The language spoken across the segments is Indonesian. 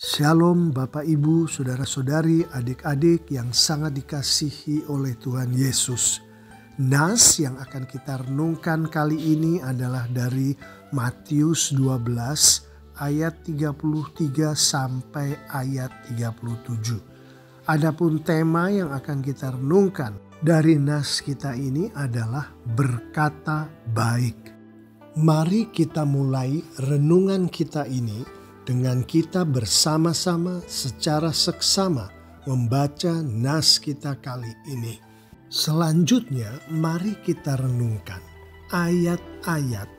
Shalom Bapak Ibu, Saudara-saudari, adik-adik yang sangat dikasihi oleh Tuhan Yesus. Nas yang akan kita renungkan kali ini adalah dari Matius 12 ayat 33 sampai ayat 37. Adapun tema yang akan kita renungkan dari nas kita ini adalah berkata baik. Mari kita mulai renungan kita ini dengan kita bersama-sama secara seksama membaca nas kita kali ini. Selanjutnya mari kita renungkan ayat-ayat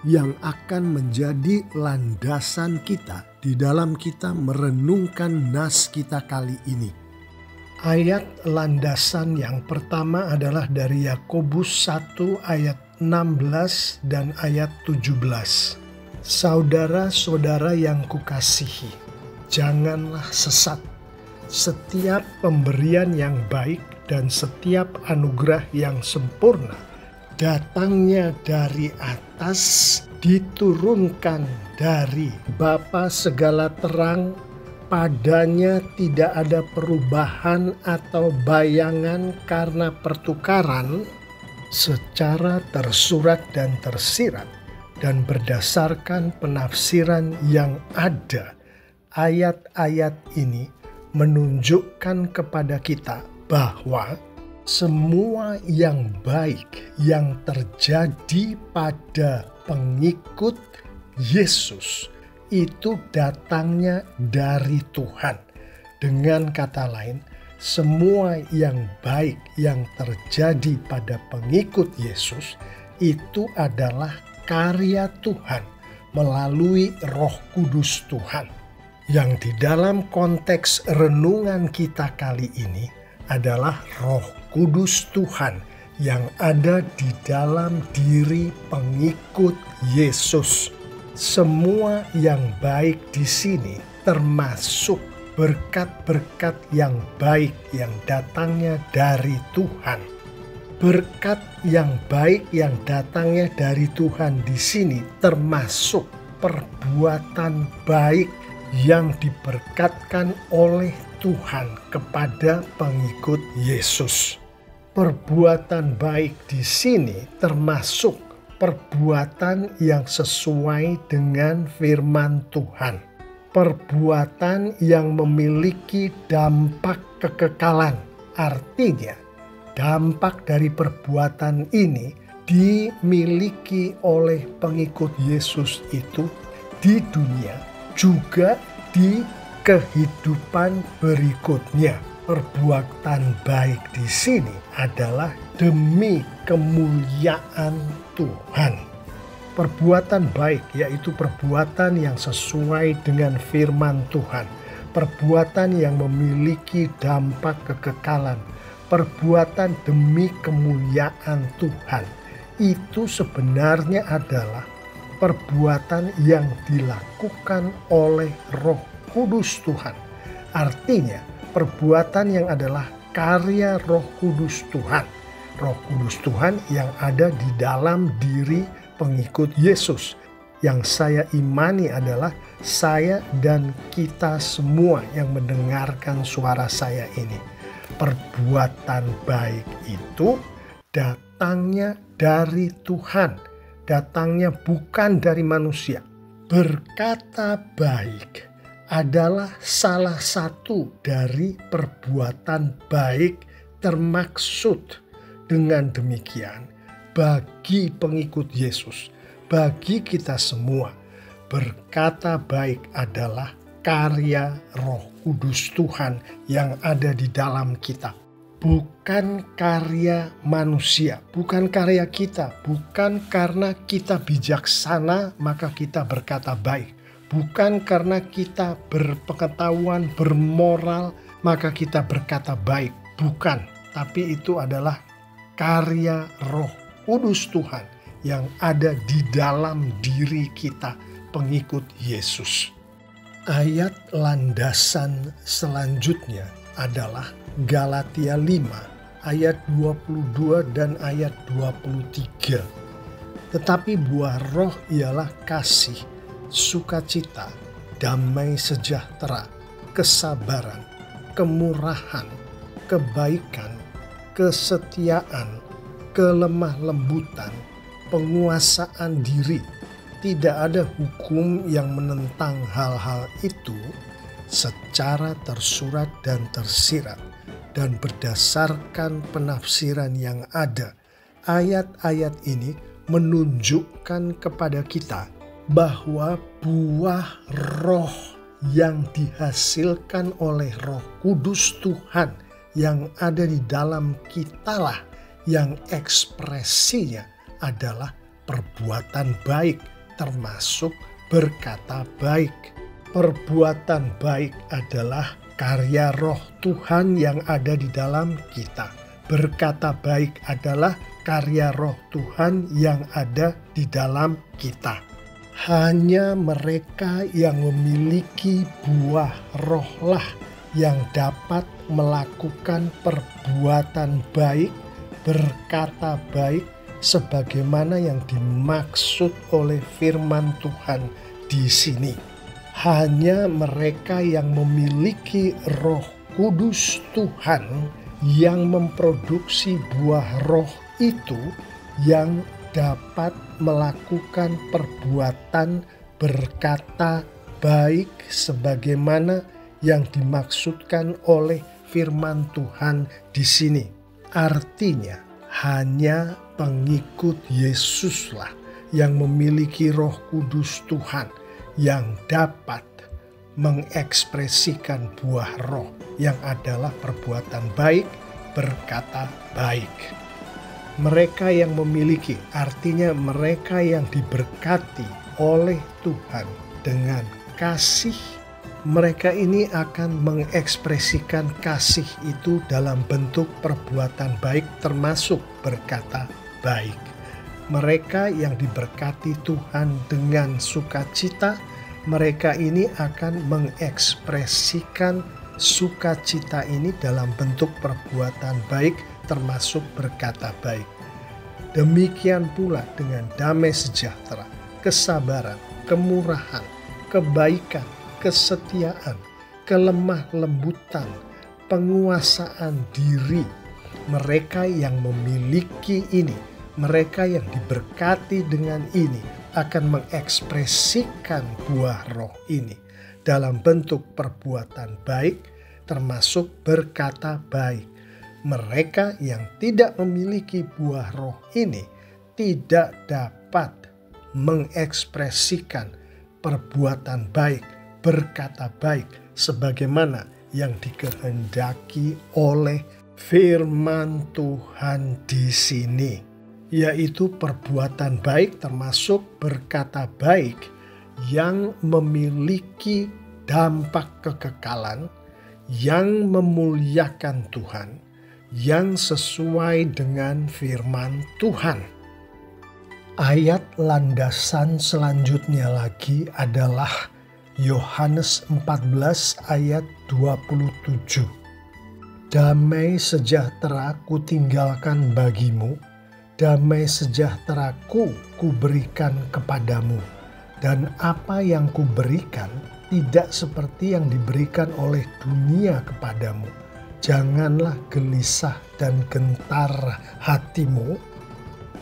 yang akan menjadi landasan kita di dalam kita merenungkan nas kita kali ini. Ayat landasan yang pertama adalah dari Yakobus 1 ayat 16 dan ayat 17. Saudara-saudara yang kukasihi, janganlah sesat. Setiap pemberian yang baik dan setiap anugerah yang sempurna datangnya dari atas, diturunkan dari Bapa segala terang. Padanya tidak ada perubahan atau bayangan karena pertukaran secara tersurat dan tersirat, dan berdasarkan penafsiran yang ada. Ayat-ayat ini menunjukkan kepada kita bahwa semua yang baik yang terjadi pada pengikut Yesus itu datangnya dari Tuhan. Dengan kata lain, semua yang baik yang terjadi pada pengikut Yesus itu adalah karya Tuhan melalui Roh Kudus Tuhan. Yang di dalam konteks renungan kita kali ini adalah Roh Kudus Tuhan yang ada di dalam diri pengikut Yesus. Semua yang baik di sini termasuk berkat-berkat yang baik yang datangnya dari Tuhan. Berkat yang baik yang datangnya dari Tuhan di sini termasuk perbuatan baik yang diberkatkan oleh Tuhan kepada pengikut Yesus. Perbuatan baik di sini termasuk perbuatan yang sesuai dengan firman Tuhan. Perbuatan yang memiliki dampak kekekalan, artinya dampak dari perbuatan ini dimiliki oleh pengikut Yesus itu di dunia juga di kehidupan berikutnya. Perbuatan baik di sini adalah demi kemuliaan Tuhan. Perbuatan baik yaitu perbuatan yang sesuai dengan firman Tuhan. Perbuatan yang memiliki dampak kekekalan. Perbuatan demi kemuliaan Tuhan itu sebenarnya adalah perbuatan yang dilakukan oleh Roh Kudus Tuhan. Artinya perbuatan yang adalah karya Roh Kudus Tuhan. Roh Kudus Tuhan yang ada di dalam diri pengikut Yesus. Yang saya imani adalah saya dan kita semua yang mendengarkan suara saya ini. Perbuatan baik itu datangnya dari Tuhan, datangnya bukan dari manusia. Berkata baik adalah salah satu dari perbuatan baik termaksud. Dengan demikian, bagi pengikut Yesus, bagi kita semua, berkata baik adalah karya Roh Kudus Tuhan yang ada di dalam kita. Bukan karya manusia, bukan karya kita, bukan karena kita bijaksana maka kita berkata baik. Bukan karena kita berpengetahuan, bermoral maka kita berkata baik. Bukan, tapi itu adalah karya Roh Kudus Tuhan yang ada di dalam diri kita pengikut Yesus. Ayat landasan selanjutnya adalah Galatia 5 ayat 22 dan ayat 23. Tetapi buah roh ialah kasih, sukacita, damai sejahtera, kesabaran, kemurahan, kebaikan, kesetiaan, kelemah lembutan, penguasaan diri. Tidak ada hukum yang menentang hal-hal itu secara tersurat dan tersirat. Dan berdasarkan penafsiran yang ada, ayat-ayat ini menunjukkan kepada kita bahwa buah roh yang dihasilkan oleh Roh Kudus Tuhan yang ada di dalam kitalah yang ekspresinya adalah perbuatan baik, termasuk berkata baik. Perbuatan baik adalah karya Roh Tuhan yang ada di dalam kita. Berkata baik adalah karya Roh Tuhan yang ada di dalam kita. Hanya mereka yang memiliki buah rohlah yang dapat melakukan perbuatan baik, berkata baik, sebagaimana yang dimaksud oleh firman Tuhan di sini. Hanya mereka yang memiliki Roh Kudus Tuhan yang memproduksi buah roh itu yang dapat melakukan perbuatan berkata baik sebagaimana yang dimaksudkan oleh firman Tuhan di sini. Artinya hanya pengikut Yesuslah yang memiliki Roh Kudus Tuhan yang dapat mengekspresikan buah roh yang adalah perbuatan baik, berkata baik. Mereka yang memiliki, artinya mereka yang diberkati oleh Tuhan dengan kasih, mereka ini akan mengekspresikan kasih itu dalam bentuk perbuatan baik termasuk berkata baik. Mereka yang diberkati Tuhan dengan sukacita, mereka ini akan mengekspresikan sukacita ini dalam bentuk perbuatan baik termasuk berkata baik. Demikian pula dengan damai sejahtera, kesabaran, kemurahan, kebaikan, kesetiaan, kelemah lembutan, penguasaan diri. Mereka yang memiliki ini, mereka yang diberkati dengan ini akan mengekspresikan buah roh ini dalam bentuk perbuatan baik termasuk berkata baik. Mereka yang tidak memiliki buah roh ini tidak dapat mengekspresikan perbuatan baik, berkata baik sebagaimana yang dikehendaki oleh firman Tuhan di sini. Yaitu perbuatan baik termasuk berkata baik yang memiliki dampak kekekalan, yang memuliakan Tuhan, yang sesuai dengan firman Tuhan. Ayat landasan selanjutnya lagi adalah Yohanes 14 ayat 27. Damai sejahtera kutinggalkan bagimu, damai sejahteraku kuberikan kepadamu, dan apa yang kuberikan tidak seperti yang diberikan oleh dunia kepadamu. Janganlah gelisah dan gentar hatimu.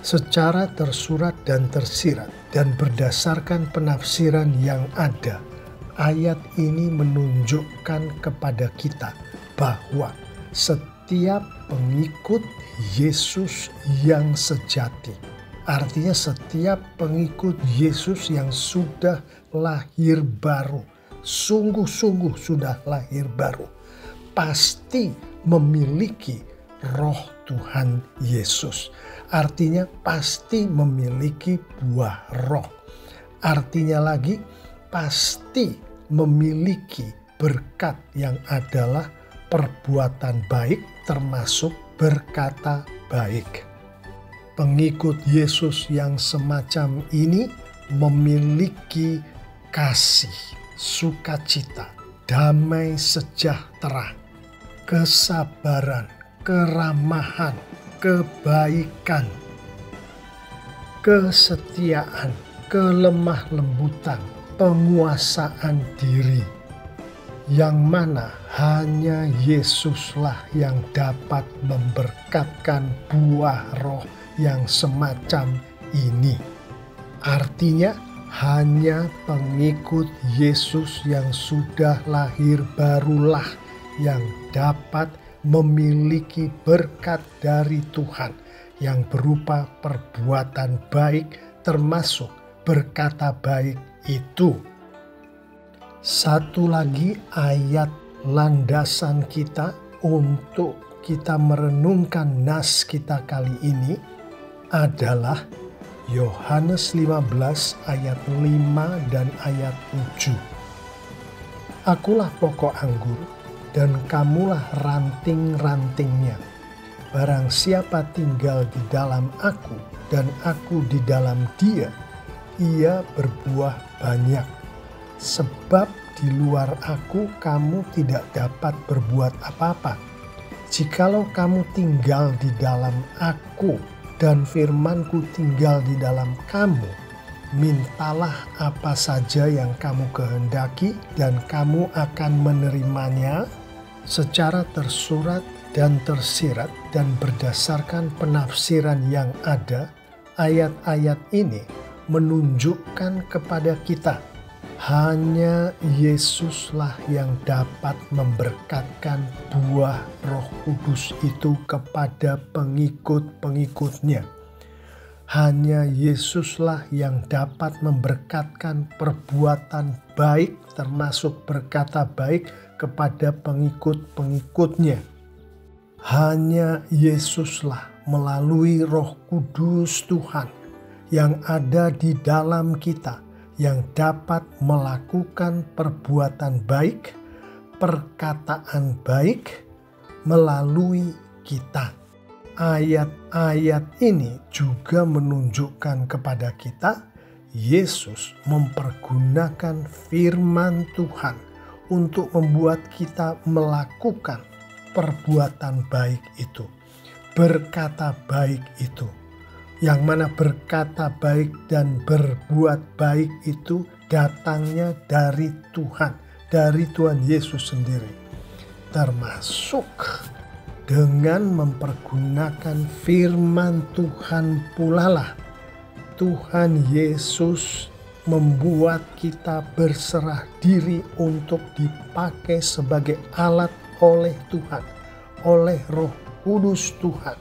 Secara tersurat dan tersirat dan berdasarkan penafsiran yang ada, ayat ini menunjukkan kepada kita bahwa setiap pengikut Yesus yang sejati, artinya setiap pengikut Yesus yang sudah lahir baru, sungguh-sungguh sudah lahir baru, pasti memiliki Roh Tuhan Yesus. Artinya pasti memiliki buah roh. Artinya lagi pasti memiliki berkat yang adalah perbuatan baik termasuk berkata baik. Pengikut Yesus yang semacam ini memiliki kasih, sukacita, damai sejahtera, kesabaran, keramahan, kebaikan, kesetiaan, kelemah lembutan, penguasaan diri, yang mana hanya Yesuslah yang dapat memberkatkan buah roh yang semacam ini. Artinya hanya pengikut Yesus yang sudah lahir barulah yang dapat memiliki berkat dari Tuhan yang berupa perbuatan baik, termasuk berkata baik itu. Satu lagi ayat landasan kita untuk kita merenungkan nas kita kali ini adalah Yohanes 15 ayat 5 dan ayat 7. Akulah pokok anggur dan kamulah ranting-rantingnya. Barang siapa tinggal di dalam aku dan aku di dalam dia, ia berbuah banyak. Sebab di luar aku kamu tidak dapat berbuat apa-apa. Jikalau kamu tinggal di dalam aku dan firmanku tinggal di dalam kamu, mintalah apa saja yang kamu kehendaki dan kamu akan menerimanya secara tersurat dan tersirat. Dan berdasarkan penafsiran yang ada, ayat-ayat ini menunjukkan kepada kita hanya Yesuslah yang dapat memberkatkan buah Roh Kudus itu kepada pengikut-pengikutnya. Hanya Yesuslah yang dapat memberkatkan perbuatan baik, termasuk berkata baik kepada pengikut-pengikutnya. Hanya Yesuslah melalui Roh Kudus Tuhan yang ada di dalam kita yang dapat melakukan perbuatan baik, perkataan baik melalui kita. Ayat-ayat ini juga menunjukkan kepada kita Yesus mempergunakan firman Tuhan untuk membuat kita melakukan perbuatan baik itu, berkata baik itu. Yang mana berkata baik dan berbuat baik itu datangnya dari Tuhan, dari Tuhan Yesus sendiri. Termasuk dengan mempergunakan firman Tuhan pula lah Tuhan Yesus membuat kita berserah diri untuk dipakai sebagai alat oleh Tuhan, oleh Roh Kudus Tuhan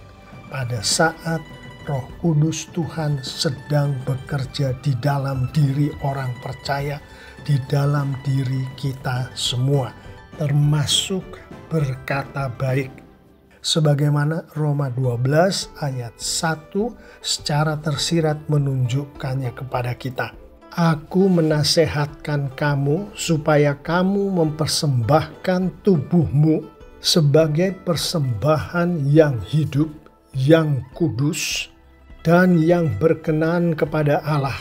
pada saat Roh Kudus Tuhan sedang bekerja di dalam diri orang percaya, di dalam diri kita semua, termasuk berkata baik. Sebagaimana Roma 12 ayat 1 secara tersirat menunjukkannya kepada kita. Aku menasehatkan kamu supaya kamu mempersembahkan tubuhmu sebagai persembahan yang hidup, yang kudus, dan yang berkenan kepada Allah.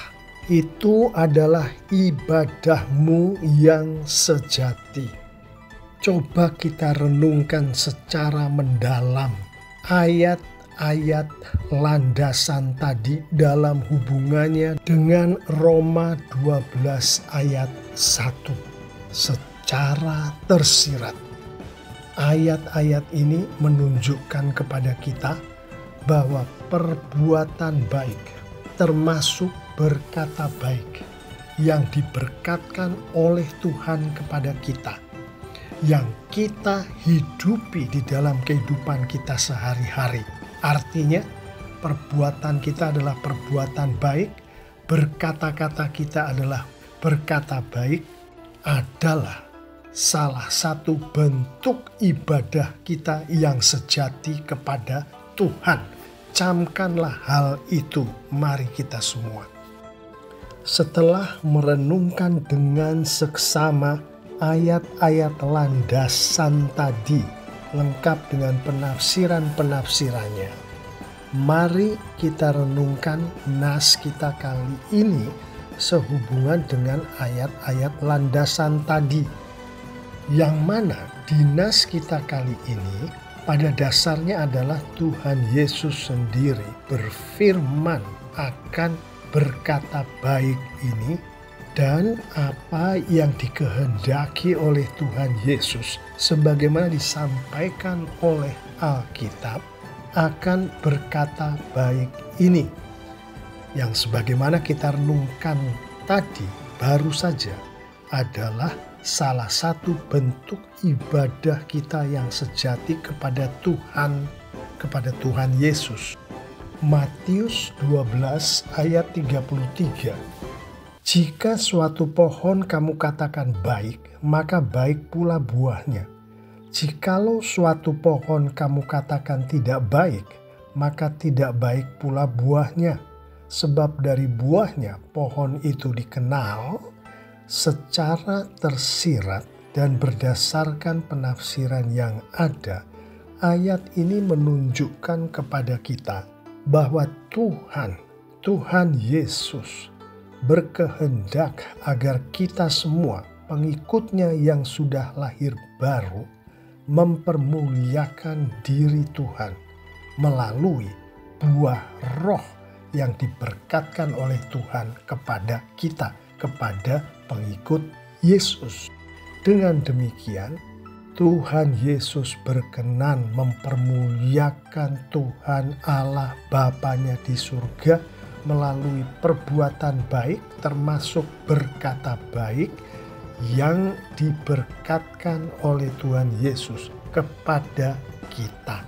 Itu adalah ibadahmu yang sejati. Coba kita renungkan secara mendalam ayat-ayat landasan tadi dalam hubungannya dengan Roma 12 ayat 1 secara tersirat. Ayat-ayat ini menunjukkan kepada kita bahwa perbuatan baik, termasuk berkata baik, yang diberkatkan oleh Tuhan kepada kita, yang kita hidupi di dalam kehidupan kita sehari-hari. Artinya, perbuatan kita adalah perbuatan baik, berkata-kata kita adalah berkata baik, adalah salah satu bentuk ibadah kita yang sejati kepada Tuhan. Camkanlah hal itu, mari kita semua. Setelah merenungkan dengan seksama ayat-ayat landasan tadi, lengkap dengan penafsiran-penafsirannya, mari kita renungkan nas kita kali ini sehubungan dengan ayat-ayat landasan tadi. Yang mana di nas kita kali ini pada dasarnya adalah Tuhan Yesus sendiri berfirman akan berkata baik ini dan apa yang dikehendaki oleh Tuhan Yesus sebagaimana disampaikan oleh Alkitab akan berkata baik ini, yang sebagaimana kita renungkan tadi baru saja adalah salah satu bentuk ibadah kita yang sejati kepada Tuhan Yesus. Matius 12 ayat 33. Jika suatu pohon kamu katakan baik, maka baik pula buahnya. Jikalau suatu pohon kamu katakan tidak baik, maka tidak baik pula buahnya. Sebab dari buahnya pohon itu dikenal secara tersirat, dan berdasarkan penafsiran yang ada, ayat ini menunjukkan kepada kita bahwa Tuhan Yesus berkehendak agar kita semua pengikutnya yang sudah lahir baru mempermuliakan diri Tuhan melalui buah roh yang diberkatkan oleh Tuhan kepada kita, kepada pengikut Yesus. Dengan demikian, Tuhan Yesus berkenan mempermuliakan Tuhan Allah Bapanya di surga melalui perbuatan baik, termasuk berkata baik yang diberkatkan oleh Tuhan Yesus kepada kita.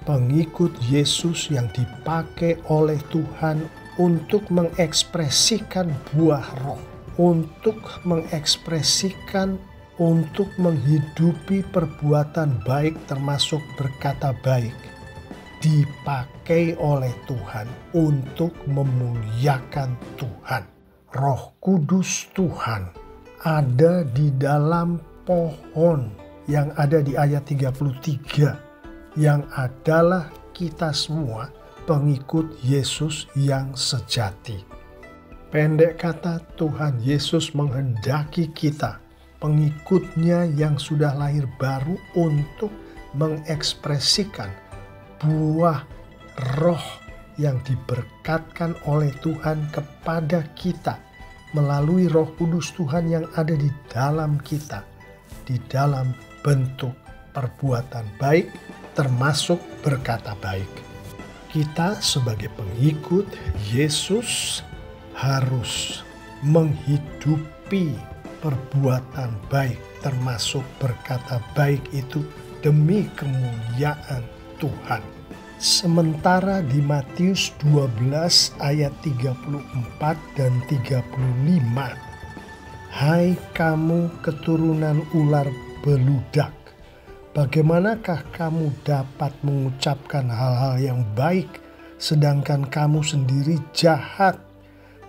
Pengikut Yesus yang dipakai oleh Tuhan untuk mengekspresikan buah roh, untuk menghidupi perbuatan baik termasuk berkata baik, dipakai oleh Tuhan untuk memuliakan Tuhan. Roh Kudus Tuhan ada di dalam pohon yang ada di ayat 33, yang adalah kita semua pengikut Yesus yang sejati. Pendek kata, Tuhan Yesus menghendaki kita, pengikutnya yang sudah lahir baru, untuk mengekspresikan buah roh yang diberkatkan oleh Tuhan kepada kita melalui Roh Kudus Tuhan yang ada di dalam kita, di dalam bentuk perbuatan baik termasuk berkata baik. Kita sebagai pengikut Yesus harus menghidupi perbuatan baik termasuk berkata baik itu demi kemuliaan Tuhan. Sementara di Matius 12 ayat 34 dan 35, hai kamu keturunan ular beludak, bagaimanakah kamu dapat mengucapkan hal-hal yang baik sedangkan kamu sendiri jahat?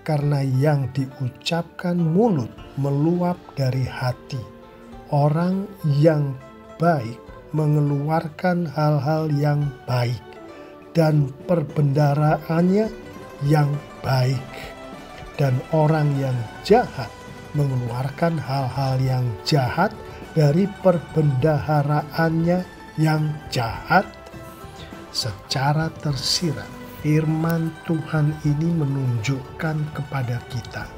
Karena yang diucapkan mulut meluap dari hati. Orang yang baik mengeluarkan hal-hal yang baik, dan perbendaharaannya yang baik. Dan orang yang jahat mengeluarkan hal-hal yang jahat dari perbendaharaannya yang jahat. Secara tersirat, firman Tuhan ini menunjukkan kepada kita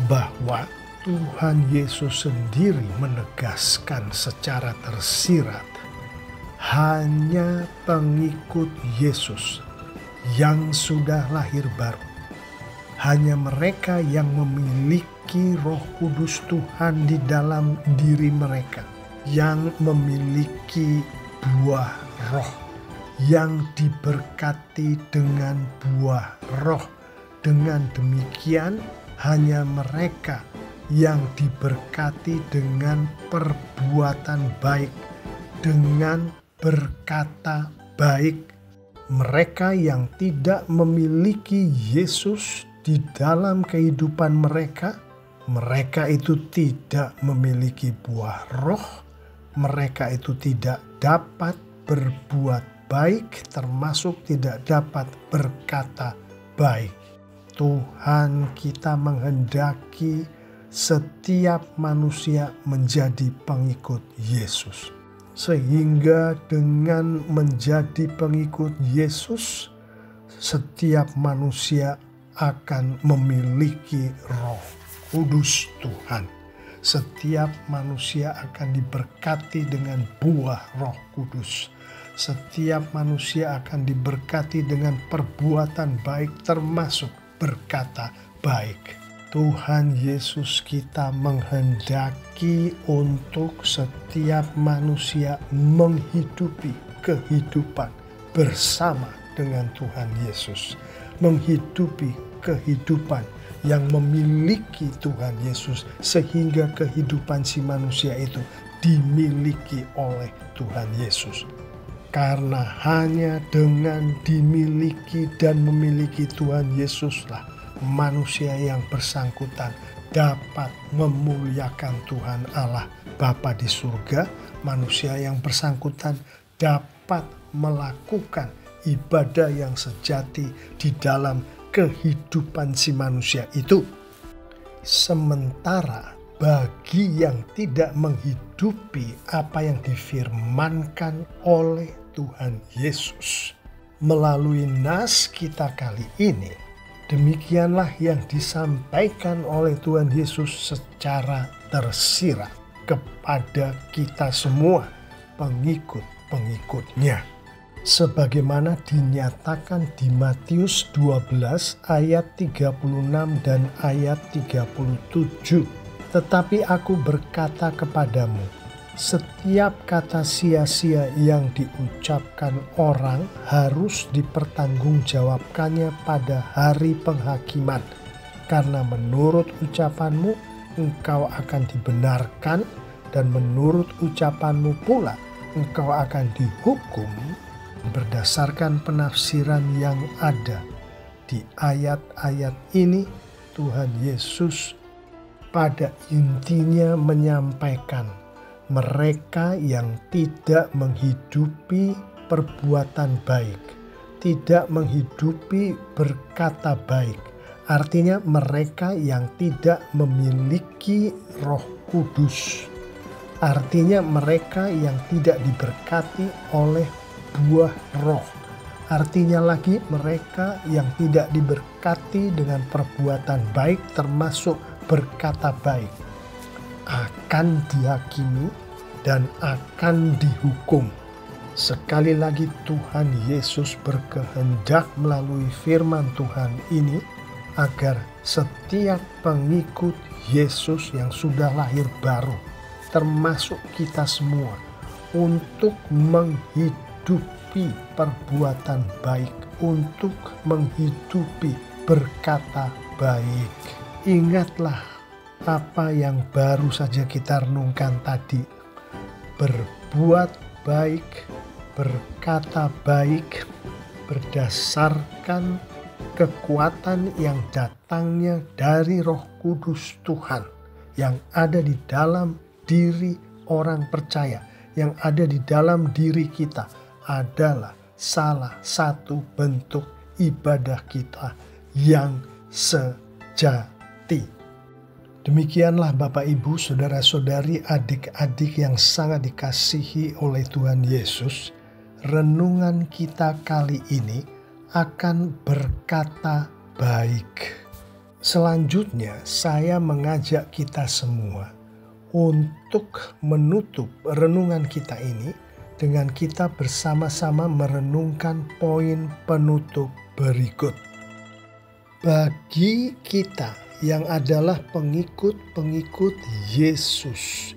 bahwa Tuhan Yesus sendiri menegaskan secara tersirat, hanya pengikut Yesus yang sudah lahir baru, hanya mereka yang memiliki Roh Kudus Tuhan di dalam diri mereka, yang memiliki buah roh, yang diberkati dengan buah roh. Dengan demikian, hanya mereka yang diberkati dengan perbuatan baik, dengan berkata baik. Mereka yang tidak memiliki Yesus di dalam kehidupan mereka, mereka itu tidak memiliki buah roh, mereka itu tidak dapat berbuat baik, termasuk tidak dapat berkata baik. Tuhan kita menghendaki setiap manusia menjadi pengikut Yesus. Sehingga dengan menjadi pengikut Yesus, setiap manusia akan memiliki Roh Kudus Tuhan. Setiap manusia akan diberkati dengan buah Roh Kudus. Setiap manusia akan diberkati dengan perbuatan baik, termasuk berkata baik. Tuhan Yesus kita menghendaki untuk setiap manusia menghidupi kehidupan bersama dengan Tuhan Yesus. Menghidupi kehidupan yang memiliki Tuhan Yesus, sehingga kehidupan si manusia itu dimiliki oleh Tuhan Yesus. Karena hanya dengan dimiliki dan memiliki Tuhan Yesuslah manusia yang bersangkutan dapat memuliakan Tuhan Allah Bapa di surga. Manusia yang bersangkutan dapat melakukan ibadah yang sejati di dalam kehidupan si manusia itu. Sementara bagi yang tidak menghidupi apa yang difirmankan oleh Tuhan Yesus melalui nas kita kali ini, demikianlah yang disampaikan oleh Tuhan Yesus secara tersirat kepada kita semua pengikut-pengikutnya. Sebagaimana dinyatakan di Matius 12 ayat 36 dan ayat 37. Tetapi aku berkata kepadamu, setiap kata sia-sia yang diucapkan orang harus dipertanggungjawabkannya pada hari penghakiman. Karena menurut ucapanmu engkau akan dibenarkan, dan menurut ucapanmu pula engkau akan dihukum berdasarkan penafsiran yang ada. Di ayat-ayat ini Tuhan Yesus pada intinya menyampaikan mereka yang tidak menghidupi perbuatan baik, tidak menghidupi berkata baik, artinya mereka yang tidak memiliki Roh Kudus, artinya mereka yang tidak diberkati oleh buah roh. Artinya lagi mereka yang tidak diberkati dengan perbuatan baik, termasuk berkata baik, akan dihakimi dan akan dihukum. Sekali lagi Tuhan Yesus berkehendak melalui firman Tuhan ini agar setiap pengikut Yesus yang sudah lahir baru, termasuk kita semua, untuk menghidupi perbuatan baik, untuk menghidupi berkata baik. Ingatlah apa yang baru saja kita renungkan tadi. Berbuat baik, berkata baik, berdasarkan kekuatan yang datangnya dari Roh Kudus Tuhan yang ada di dalam diri orang percaya, yang ada di dalam diri kita, adalah salah satu bentuk ibadah kita yang sejati. Demikianlah Bapak Ibu, saudara-saudari, adik-adik yang sangat dikasihi oleh Tuhan Yesus, renungan kita kali ini akan berkata baik. Selanjutnya saya mengajak kita semua untuk menutup renungan kita ini dengan kita bersama-sama merenungkan poin penutup berikut. Bagi kita yang adalah pengikut-pengikut Yesus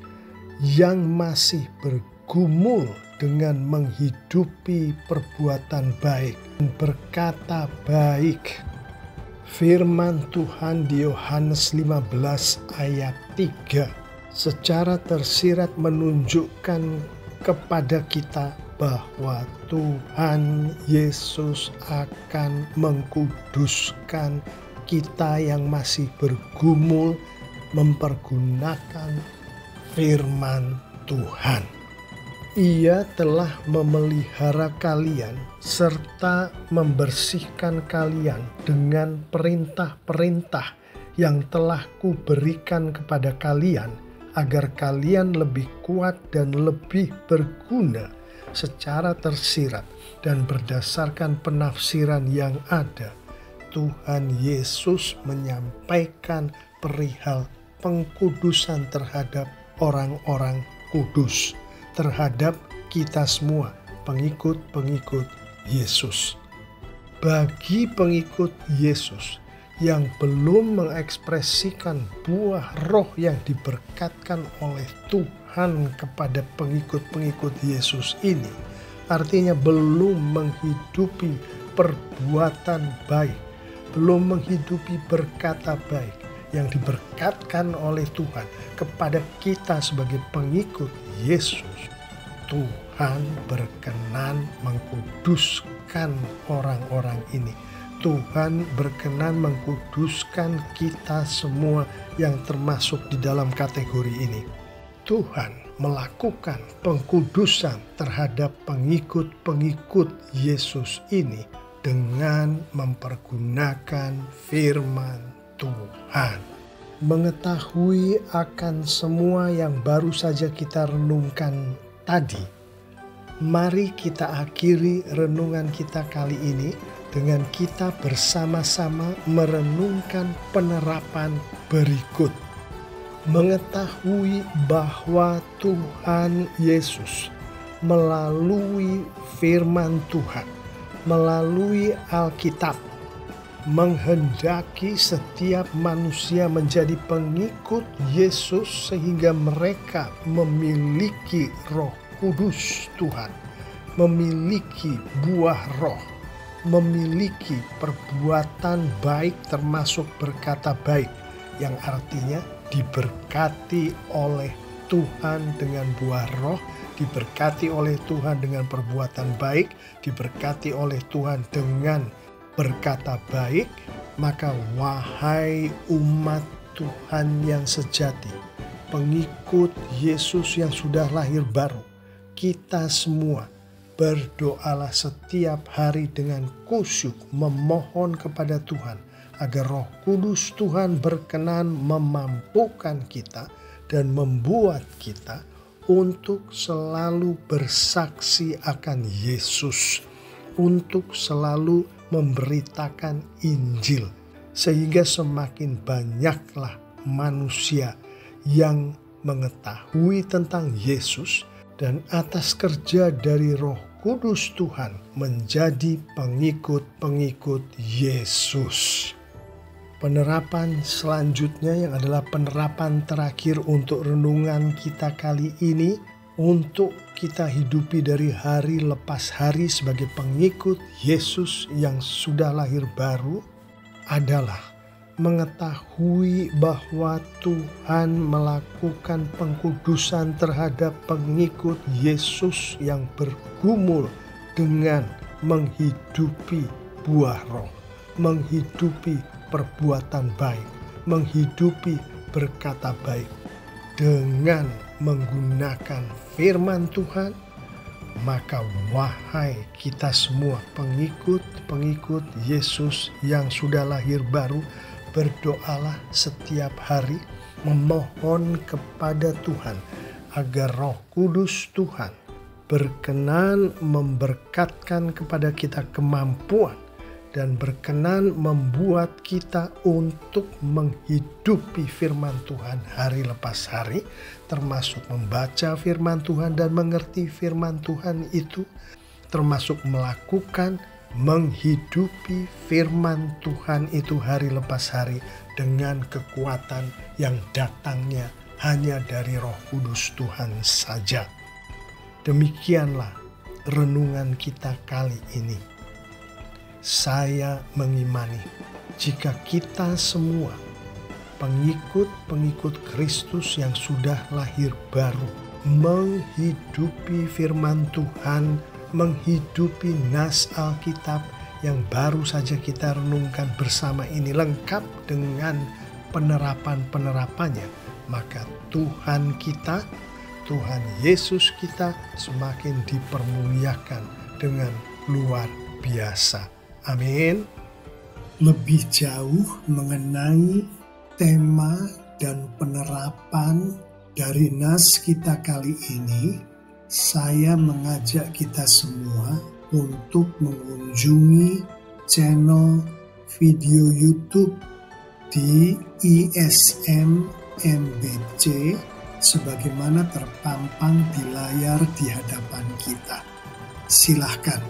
yang masih bergumul dengan menghidupi perbuatan baik, berkata baik, firman Tuhan di Yohanes 15 ayat 3 secara tersirat menunjukkan kepada kita bahwa Tuhan Yesus akan mengkuduskan kita yang masih bergumul mempergunakan firman Tuhan. Ia telah memelihara kalian serta membersihkan kalian dengan perintah-perintah yang telah kuberikan kepada kalian, agar kalian lebih kuat dan lebih berguna secara tersirat dan berdasarkan penafsiran yang ada. Tuhan Yesus menyampaikan perihal pengkudusan terhadap orang-orang kudus, terhadap kita semua, pengikut-pengikut Yesus. Bagi pengikut Yesus yang belum mengekspresikan buah roh yang diberkatkan oleh Tuhan kepada pengikut-pengikut Yesus ini, artinya belum menghidupi perbuatan baik, belum menghidupi berkata baik yang diberkatkan oleh Tuhan kepada kita sebagai pengikut Yesus. Tuhan berkenan mengkuduskan orang-orang ini. Tuhan berkenan mengkuduskan kita semua yang termasuk di dalam kategori ini. Tuhan melakukan pengkudusan terhadap pengikut-pengikut Yesus ini dengan mempergunakan firman Tuhan. Mengetahui akan semua yang baru saja kita renungkan tadi, mari kita akhiri renungan kita kali ini dengan kita bersama-sama merenungkan penerapan berikut. Mengetahui bahwa Tuhan Yesus melalui firman Tuhan, melalui Alkitab, menghendaki setiap manusia menjadi pengikut Yesus sehingga mereka memiliki Roh Kudus Tuhan, memiliki buah roh, memiliki perbuatan baik termasuk berkata baik, yang artinya diberkati oleh Tuhan dengan buah roh, diberkati oleh Tuhan dengan perbuatan baik, diberkati oleh Tuhan dengan berkata baik. Maka wahai umat Tuhan yang sejati, pengikut Yesus yang sudah lahir baru, kita semua berdoalah setiap hari dengan khusyuk memohon kepada Tuhan agar Roh Kudus Tuhan berkenan memampukan kita dan membuat kita untuk selalu bersaksi akan Yesus, untuk selalu memberitakan Injil, sehingga semakin banyaklah manusia yang mengetahui tentang Yesus dan atas kerja dari Roh Kudus Tuhan menjadi pengikut-pengikut Yesus. Penerapan selanjutnya yang adalah penerapan terakhir untuk renungan kita kali ini, untuk kita hidupi dari hari lepas hari sebagai pengikut Yesus yang sudah lahir baru, adalah mengetahui bahwa Tuhan melakukan pengkudusan terhadap pengikut Yesus yang bergumul dengan menghidupi buah roh, menghidupi perbuatan baik, menghidupi berkata baik dengan menggunakan firman Tuhan. Maka wahai kita semua pengikut-pengikut Yesus yang sudah lahir baru, berdoalah setiap hari memohon kepada Tuhan agar Roh Kudus Tuhan berkenan memberkatkan kepada kita kemampuan dan berkenan membuat kita untuk menghidupi firman Tuhan hari lepas hari, termasuk membaca firman Tuhan dan mengerti firman Tuhan itu, termasuk melakukan menghidupi firman Tuhan itu hari lepas hari dengan kekuatan yang datangnya hanya dari Roh Kudus Tuhan saja. Demikianlah renungan kita kali ini. Saya mengimani jika kita semua pengikut-pengikut Kristus yang sudah lahir baru menghidupi firman Tuhan, menghidupi nas Alkitab yang baru saja kita renungkan bersama ini lengkap dengan penerapan-penerapannya, maka Tuhan kita, Tuhan Yesus kita semakin dipermuliakan dengan luar biasa. Amin. Lebih jauh mengenai tema dan penerapan dari nas kita kali ini, saya mengajak kita semua untuk mengunjungi channel video YouTube di ISM MBC sebagaimana terpampang di layar di hadapan kita. Silahkan